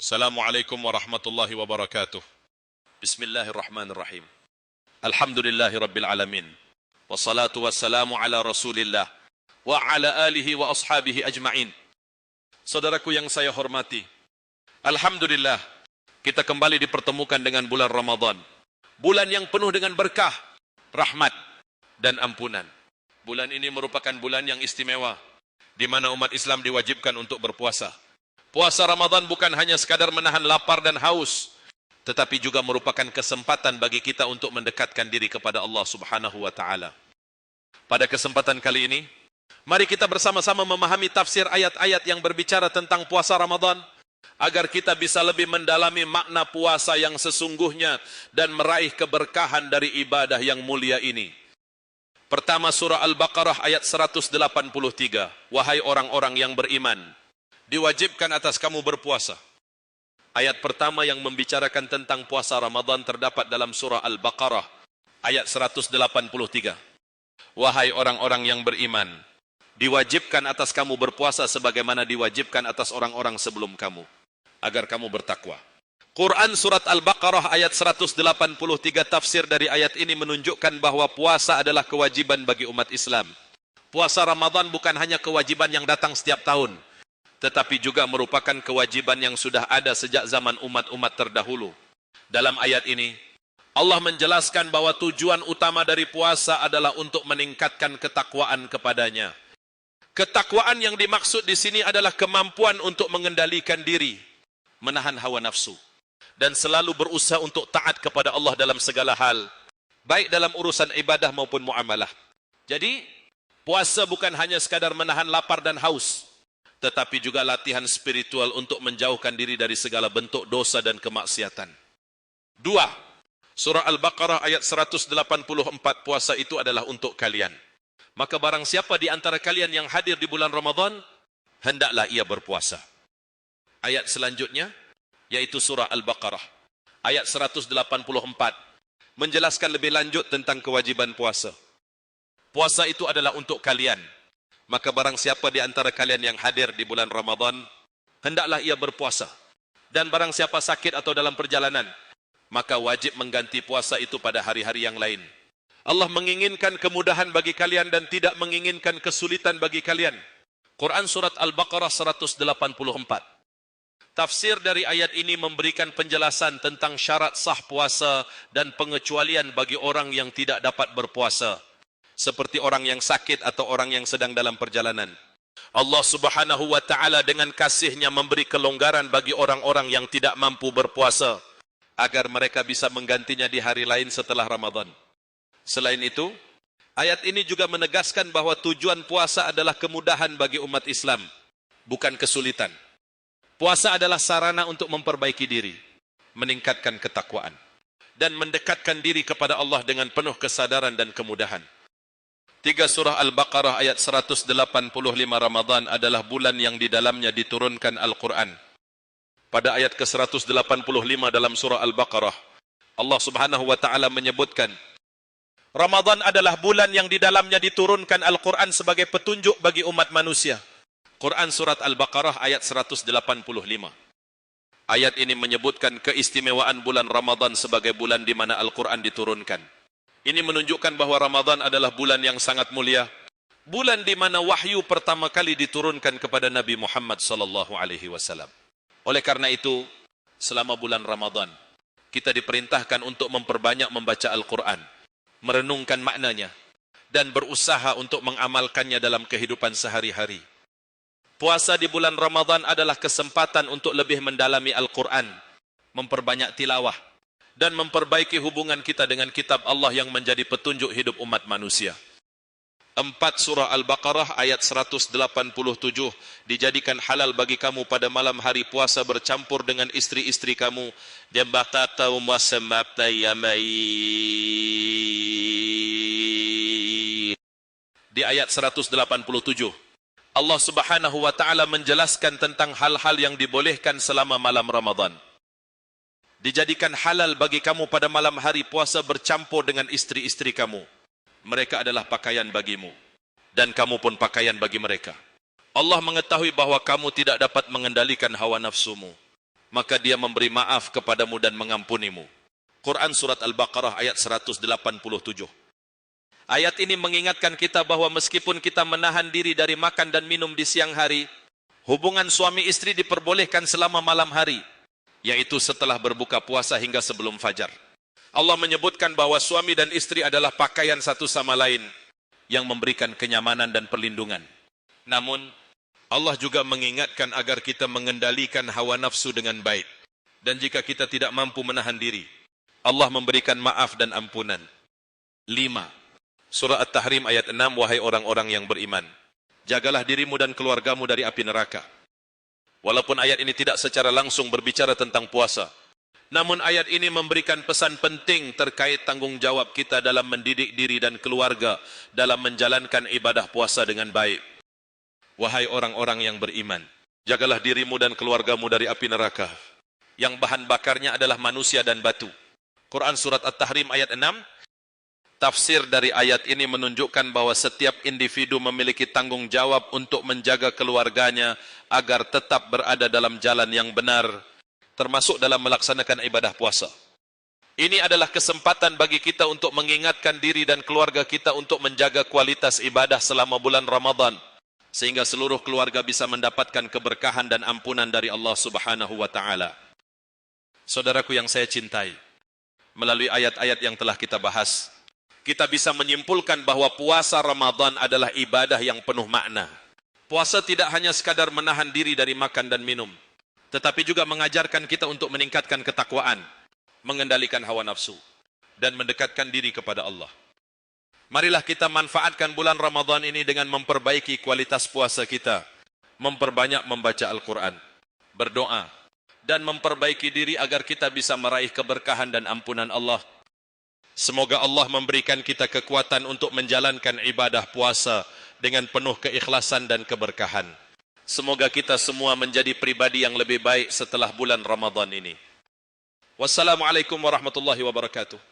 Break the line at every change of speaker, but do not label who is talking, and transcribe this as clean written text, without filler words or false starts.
Assalamualaikum warahmatullahi wabarakatuh. Bismillahirrahmanirrahim. Alhamdulillahi rabbil alamin. Wassalatu wassalamu ala rasulillah wa ala alihi wa ashabihi ajma'in. Saudaraku yang saya hormati, alhamdulillah kita kembali dipertemukan dengan bulan Ramadan. Bulan yang penuh dengan berkah, rahmat dan ampunan. Bulan ini merupakan bulan yang istimewa di mana umat Islam diwajibkan untuk berpuasa. Puasa Ramadan bukan hanya sekadar menahan lapar dan haus, tetapi juga merupakan kesempatan bagi kita untuk mendekatkan diri kepada Allah Subhanahu wa taala. Pada kesempatan kali ini, mari kita bersama-sama memahami tafsir ayat-ayat yang berbicara tentang puasa Ramadan agar kita bisa lebih mendalami makna puasa yang sesungguhnya dan meraih keberkahan dari ibadah yang mulia ini. Pertama, surah Al-Baqarah ayat 183. Wahai orang-orang yang beriman, diwajibkan atas kamu berpuasa. Ayat pertama yang membicarakan tentang puasa Ramadan terdapat dalam surah Al-Baqarah ayat 183. Wahai orang-orang yang beriman, diwajibkan atas kamu berpuasa sebagaimana diwajibkan atas orang-orang sebelum kamu, agar kamu bertakwa. Quran surat Al-Baqarah ayat 183 tafsir dari ayat ini menunjukkan bahwa puasa adalah kewajiban bagi umat Islam. Puasa Ramadan bukan hanya kewajiban yang datang setiap tahun, tetapi juga merupakan kewajiban yang sudah ada sejak zaman umat-umat terdahulu. Dalam ayat ini, Allah menjelaskan bahwa tujuan utama dari puasa adalah untuk meningkatkan ketakwaan kepadanya. Ketakwaan yang dimaksud di sini adalah kemampuan untuk mengendalikan diri, menahan hawa nafsu, dan selalu berusaha untuk taat kepada Allah dalam segala hal, baik dalam urusan ibadah maupun muamalah. Jadi, puasa bukan hanya sekadar menahan lapar dan haus, tetapi juga latihan spiritual untuk menjauhkan diri dari segala bentuk dosa dan kemaksiatan. 2. Surah Al-Baqarah ayat 184, puasa itu adalah untuk kalian. Maka barang siapa di antara kalian yang hadir di bulan Ramadan, hendaklah ia berpuasa. Ayat selanjutnya, yaitu surah Al-Baqarah ayat 184, menjelaskan lebih lanjut tentang kewajiban puasa. Puasa itu adalah untuk kalian. Maka barang siapa di antara kalian yang hadir di bulan Ramadan, hendaklah ia berpuasa. Dan barang siapa sakit atau dalam perjalanan, maka wajib mengganti puasa itu pada hari-hari yang lain. Allah menginginkan kemudahan bagi kalian dan tidak menginginkan kesulitan bagi kalian. Quran surat Al-Baqarah 184. Tafsir dari ayat ini memberikan penjelasan tentang syarat sah puasa dan pengecualian bagi orang yang tidak dapat berpuasa, seperti orang yang sakit atau orang yang sedang dalam perjalanan. Allah Subhanahu wa taala dengan kasih-Nya memberi kelonggaran bagi orang-orang yang tidak mampu berpuasa agar mereka bisa menggantinya di hari lain setelah Ramadan. Selain itu, ayat ini juga menegaskan bahwa tujuan puasa adalah kemudahan bagi umat Islam, bukan kesulitan. Puasa adalah sarana untuk memperbaiki diri, meningkatkan ketakwaan, dan mendekatkan diri kepada Allah dengan penuh kesadaran dan kemudahan. 3 surah Al-Baqarah ayat 185, Ramadan adalah bulan yang di dalamnya diturunkan Al-Quran. Pada ayat ke-185 dalam surah Al-Baqarah, Allah Subhanahu wa taala menyebutkan, Ramadan adalah bulan yang di dalamnya diturunkan Al-Quran sebagai petunjuk bagi umat manusia. Quran surat Al-Baqarah ayat 185. Ayat ini menyebutkan keistimewaan bulan Ramadan sebagai bulan di mana Al-Quran diturunkan. Ini menunjukkan bahwa Ramadan adalah bulan yang sangat mulia, bulan di mana wahyu pertama kali diturunkan kepada Nabi Muhammad sallallahu alaihi wasallam. Oleh karena itu, selama bulan Ramadan, kita diperintahkan untuk memperbanyak membaca Al-Quran, merenungkan maknanya, dan berusaha untuk mengamalkannya dalam kehidupan sehari-hari. Puasa di bulan Ramadan adalah kesempatan untuk lebih mendalami Al-Quran, memperbanyak tilawah, dan memperbaiki hubungan kita dengan kitab Allah yang menjadi petunjuk hidup umat manusia. 4 surah Al-Baqarah ayat 187, dijadikan halal bagi kamu pada malam hari puasa bercampur dengan istri-istri kamu. Di ayat 187, Allah Subhanahu wa taala menjelaskan tentang hal-hal yang dibolehkan selama malam Ramadan. Dijadikan halal bagi kamu pada malam hari puasa bercampur dengan istri-istri kamu. Mereka adalah pakaian bagimu, dan kamu pun pakaian bagi mereka. Allah mengetahui bahwa kamu tidak dapat mengendalikan hawa nafsumu. maka dia memberi maaf kepadamu dan mengampunimu. Quran Surat Al-Baqarah ayat 187. Ayat ini mengingatkan kita bahwa meskipun kita menahan diri dari makan dan minum di siang hari, hubungan suami istri diperbolehkan selama malam hari, yaitu setelah berbuka puasa hingga sebelum fajar. Allah menyebutkan bahwa suami dan istri adalah pakaian satu sama lain yang memberikan kenyamanan dan perlindungan. Namun, Allah juga mengingatkan agar kita mengendalikan hawa nafsu dengan baik. Dan jika kita tidak mampu menahan diri, Allah memberikan maaf dan ampunan. 5. Surah At-Tahrim ayat 6, wahai orang-orang yang beriman, jagalah dirimu dan keluargamu dari api neraka. Walaupun ayat ini tidak secara langsung berbicara tentang puasa, namun ayat ini memberikan pesan penting terkait tanggung jawab kita dalam mendidik diri dan keluarga dalam menjalankan ibadah puasa dengan baik. Wahai orang-orang yang beriman, jagalah dirimu dan keluargamu dari api neraka, yang bahan bakarnya adalah manusia dan batu. Quran Surat At-Tahrim ayat 6, tafsir dari ayat ini menunjukkan bahwa setiap individu memiliki tanggung jawab untuk menjaga keluarganya agar tetap berada dalam jalan yang benar, termasuk dalam melaksanakan ibadah puasa. Ini adalah kesempatan bagi kita untuk mengingatkan diri dan keluarga kita untuk menjaga kualitas ibadah selama bulan Ramadan, sehingga seluruh keluarga bisa mendapatkan keberkahan dan ampunan dari Allah Subhanahu wa Ta'ala. Saudaraku yang saya cintai, melalui ayat-ayat yang telah kita bahas, kita bisa menyimpulkan bahwa puasa Ramadan adalah ibadah yang penuh makna. Puasa tidak hanya sekadar menahan diri dari makan dan minum, tetapi juga mengajarkan kita untuk meningkatkan ketakwaan, mengendalikan hawa nafsu, dan mendekatkan diri kepada Allah. Marilah kita manfaatkan bulan Ramadan ini dengan memperbaiki kualitas puasa kita, memperbanyak membaca Al-Quran, berdoa, dan memperbaiki diri agar kita bisa meraih keberkahan dan ampunan Allah. Semoga Allah memberikan kita kekuatan untuk menjalankan ibadah puasa dengan penuh keikhlasan dan keberkahan. Semoga kita semua menjadi pribadi yang lebih baik setelah bulan Ramadan ini. Wassalamualaikum warahmatullahi wabarakatuh.